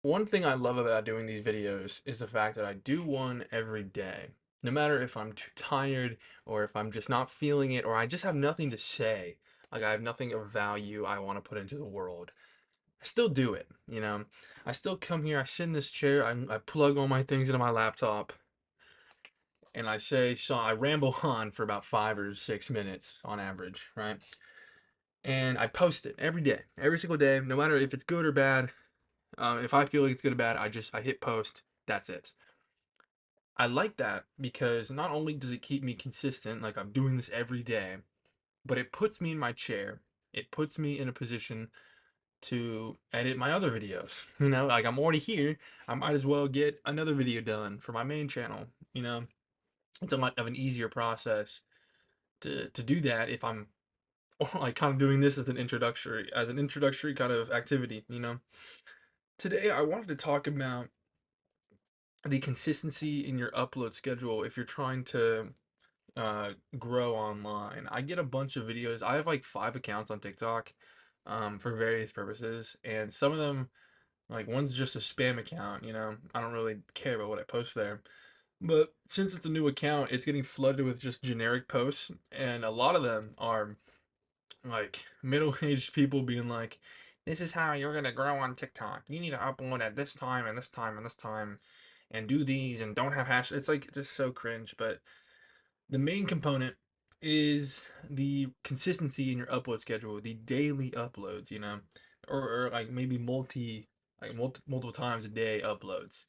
One thing I love about doing these videos is the fact that I do one every day. No matter if I'm too tired or if I'm just not feeling it or I just have nothing to say, like I have nothing of value I want to put into the world. I still do it, you know. I still come here, I sit in this chair, I plug all my things into my laptop, and I say, so I ramble on for about 5 or 6 minutes on average, right? And I post it every day, every single day, no matter if it's good or bad. If I feel like it's good or bad, I hit post. That's it. I like that because not only does it keep me consistent, like I'm doing this every day, but it puts me in my chair. It puts me in a position to edit my other videos. Like I'm already here. I might as well get another video done for my main channel. You know, it's a lot of an easier process to do that if I'm like kind of doing this as an introductory kind of activity. Today I wanted to talk about the consistency in your upload schedule if you're trying to grow online. I get a bunch of videos. I have like 5 accounts on TikTok for various purposes, and some of them, like one's just a spam account. I don't really care about what I post there. But since it's a new account, it's getting flooded with just generic posts, and a lot of them are like middle-aged people being like, "This is how you're gonna grow on TikTok. You need to upload at this time and this time and this time, and do these and don't have hash." It's like just so cringe. But the main component is the consistency in your upload schedule, the daily uploads, or like maybe multiple times a day uploads.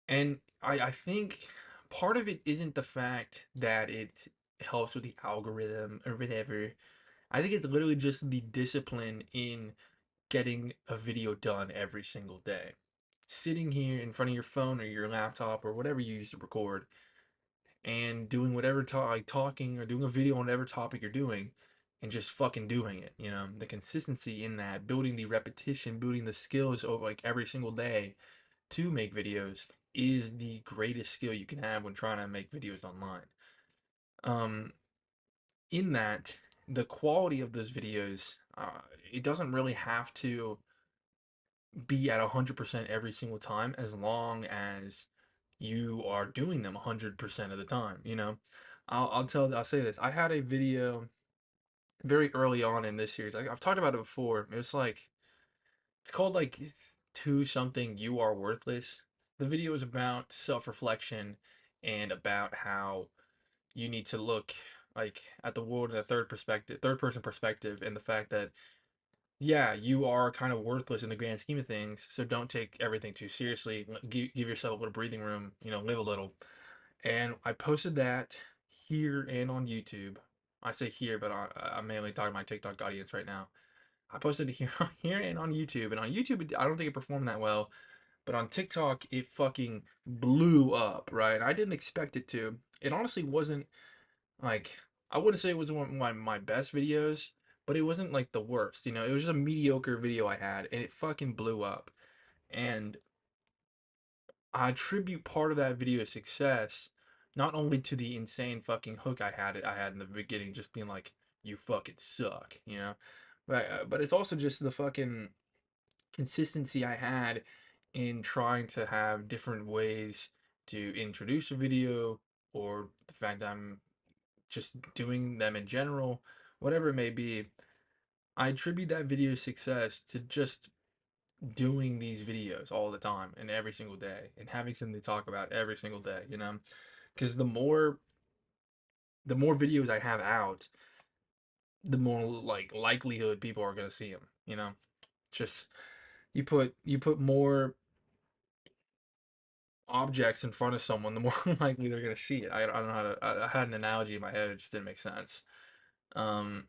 And I think part of it isn't the fact that it helps with the algorithm or whatever. I think it's literally just the discipline in getting a video done every single day. Sitting here in front of your phone or your laptop or whatever you use to record and doing whatever like talking or doing a video on whatever topic you're doing and just fucking doing it. The consistency in that, building the repetition, building the skills over like every single day to make videos is the greatest skill you can have when trying to make videos online. Um, in that, the quality of those videos, it doesn't really have to be at 100% every single time as long as you are doing them 100% of the time. I'll say this. I had a video very early on in this series. I've talked about it before. It's called like to something you are worthless. The video is about self-reflection and about how you need to look like at the world in a third person perspective, and the fact that yeah, you are kind of worthless in the grand scheme of things, so don't take everything too seriously. Give yourself a little breathing room, live a little. And I posted that here and on YouTube. I say here, but I'm mainly talking to my TikTok audience right now. I posted it here, here and on YouTube. And on YouTube, I don't think it performed that well, but on TikTok, it fucking blew up, right? I didn't expect it to. It honestly wasn't like, I wouldn't say it was one of my best videos, but it wasn't like the worst. It was just a mediocre video I had, and it fucking blew up. And I attribute part of that video's success not only to the insane fucking hook I had in the beginning, just being like, "You fucking suck," but it's also just the fucking consistency I had in trying to have different ways to introduce a video, or the fact that I'm just doing them in general, whatever it may be. I attribute that video's success to just doing these videos all the time and every single day and having something to talk about every single day. Because the more videos I have out, the more like likelihood people are gonna see them. Just you put more objects in front of someone, the more likely they're gonna see it. I don't know how to. I had an analogy in my head, it just didn't make sense. Um,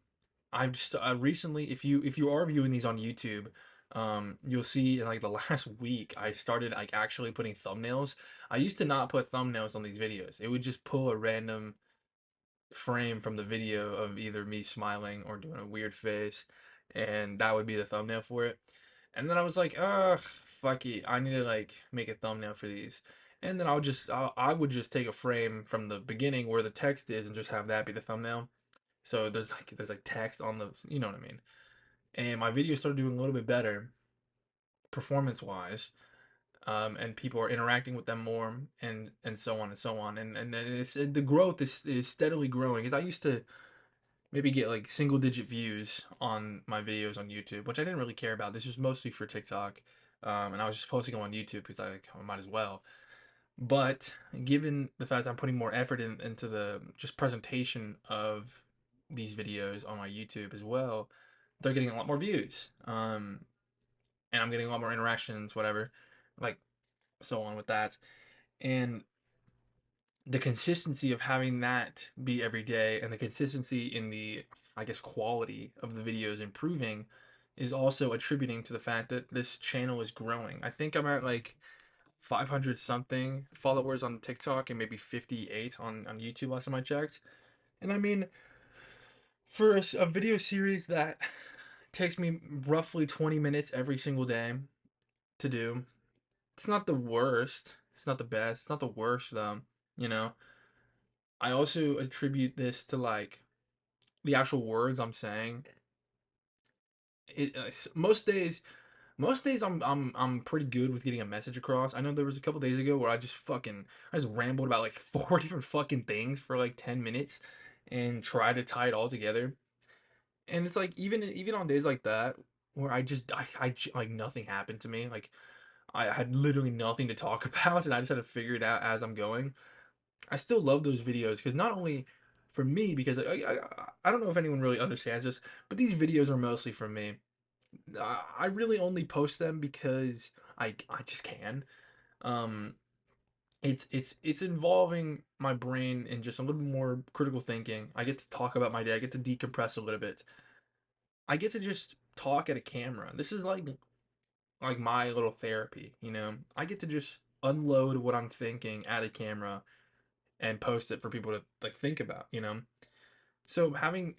I've just recently, if you are viewing these on YouTube, you'll see in like the last week I started like actually putting thumbnails. I used to not put thumbnails on these videos. It would just pull a random frame from the video of either me smiling or doing a weird face, and that would be the thumbnail for it. And then I was like, ugh, fuck it, I need to like make a thumbnail for these. And then I would just take a frame from the beginning where the text is and just have that be the thumbnail. So there's like text on the, you know what I mean. And my video started doing a little bit better. performance wise, and people are interacting with them more, and so on and so on, and then the growth is steadily growing. Because I used to maybe get like single digit views on my videos on YouTube, which I didn't really care about. This was mostly for TikTok, and I was just posting them on YouTube because I might as well. But given the fact I'm putting more effort into the just presentation of these videos on my YouTube as well, they're getting a lot more views. And I'm getting a lot more interactions, whatever, like so on with that. And the consistency of having that be every day and the consistency in the, I guess, quality of the videos improving is also attributing to the fact that this channel is growing. I think I'm at like 500 something followers on TikTok and maybe 58 on YouTube last time I checked. And I mean, for a video series that takes me roughly 20 minutes every single day to do, it's not the worst. It's not the best. It's not the worst though, you know. I also attribute this to like the actual words I'm saying. Most days I'm pretty good with getting a message across. I know there was a couple days ago where I just rambled about like four different fucking things for like 10 minutes and try to tie it all together. And it's like even on days like that where like nothing happened to me, like I had literally nothing to talk about and I just had to figure it out as I'm going. I still love those videos because not only for me, because I don't know if anyone really understands this, but these videos are mostly for me. I really only post them because I just can. Um, it's involving my brain in just a little more critical thinking. I get to talk about my day. I get to decompress a little bit. I get to just talk at a camera. This is like my little therapy, you know. I get to just unload what I'm thinking at a camera and post it for people to like think about, you know. So having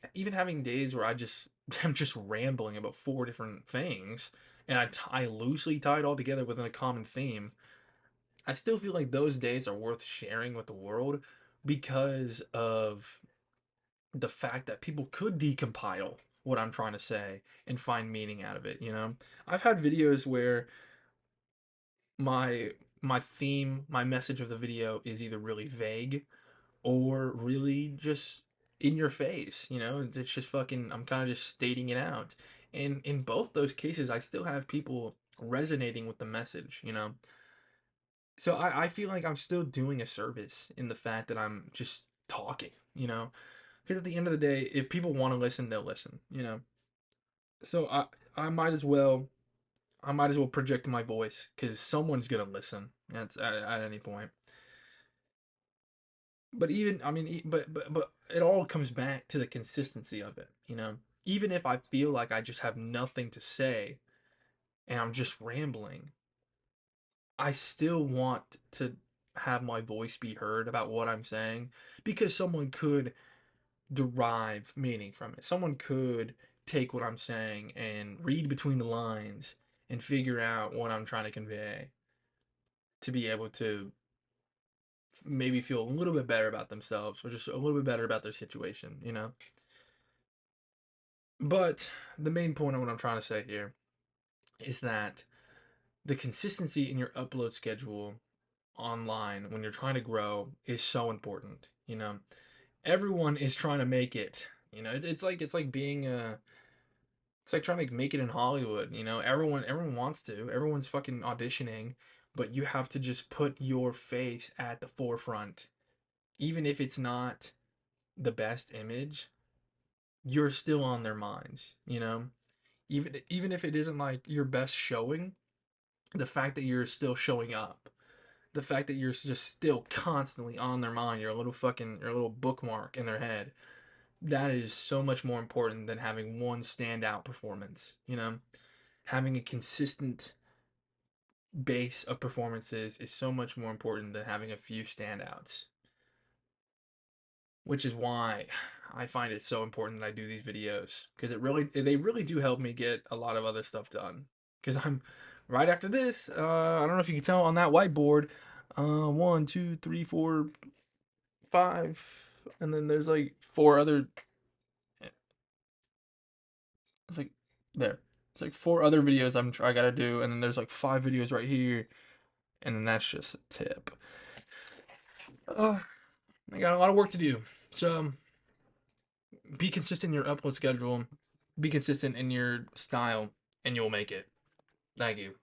days where I'm just rambling about four different things, and I loosely tie it all together within a common theme. I still feel like those days are worth sharing with the world because of the fact that people could decompile what I'm trying to say and find meaning out of it, you know? I've had videos where my my message of the video is either really vague or really just in your face, you know? It's just fucking I'm kind of just stating it out. And in both those cases, I still have people resonating with the message, you know? So I feel like I'm still doing a service in the fact that I'm just talking, you know? Because at the end of the day, if people want to listen, they'll listen, you know? So I might as well project my voice because someone's gonna listen at any point. But even I mean, but it all comes back to the consistency of it, you know. Even if I feel like I just have nothing to say and I'm just rambling, I still want to have my voice be heard about what I'm saying because someone could derive meaning from it. Someone could take what I'm saying and read between the lines and figure out what I'm trying to convey to be able to maybe feel a little bit better about themselves or just a little bit better about their situation, you know? But the main point of what I'm trying to say here is that the consistency in your upload schedule online when you're trying to grow is so important, you know? Everyone is trying to make it. You know, it's like being a it's like trying to make it in Hollywood, you know? Everyone wants to. Everyone's fucking auditioning, but you have to just put your face at the forefront. Even if it's not the best image, you're still on their minds, you know? Even if it isn't like your best showing, the fact that you're still showing up, the fact that you're just still constantly on their mind, you're a little bookmark in their head. That is so much more important than having one standout performance, you know? Having a consistent base of performances is so much more important than having a few standouts, which is why I find it so important that I do these videos because they really do help me get a lot of other stuff done. Because I'm right after this. I don't know if you can tell on that whiteboard. One, two, three, four, five, and then there's like four other. It's like there. It's like 4 other videos I gotta do, and then there's like 5 videos right here, and then that's just a tip. I got a lot of work to do. So be consistent in your upload schedule, be consistent in your style, and you'll make it. Thank you.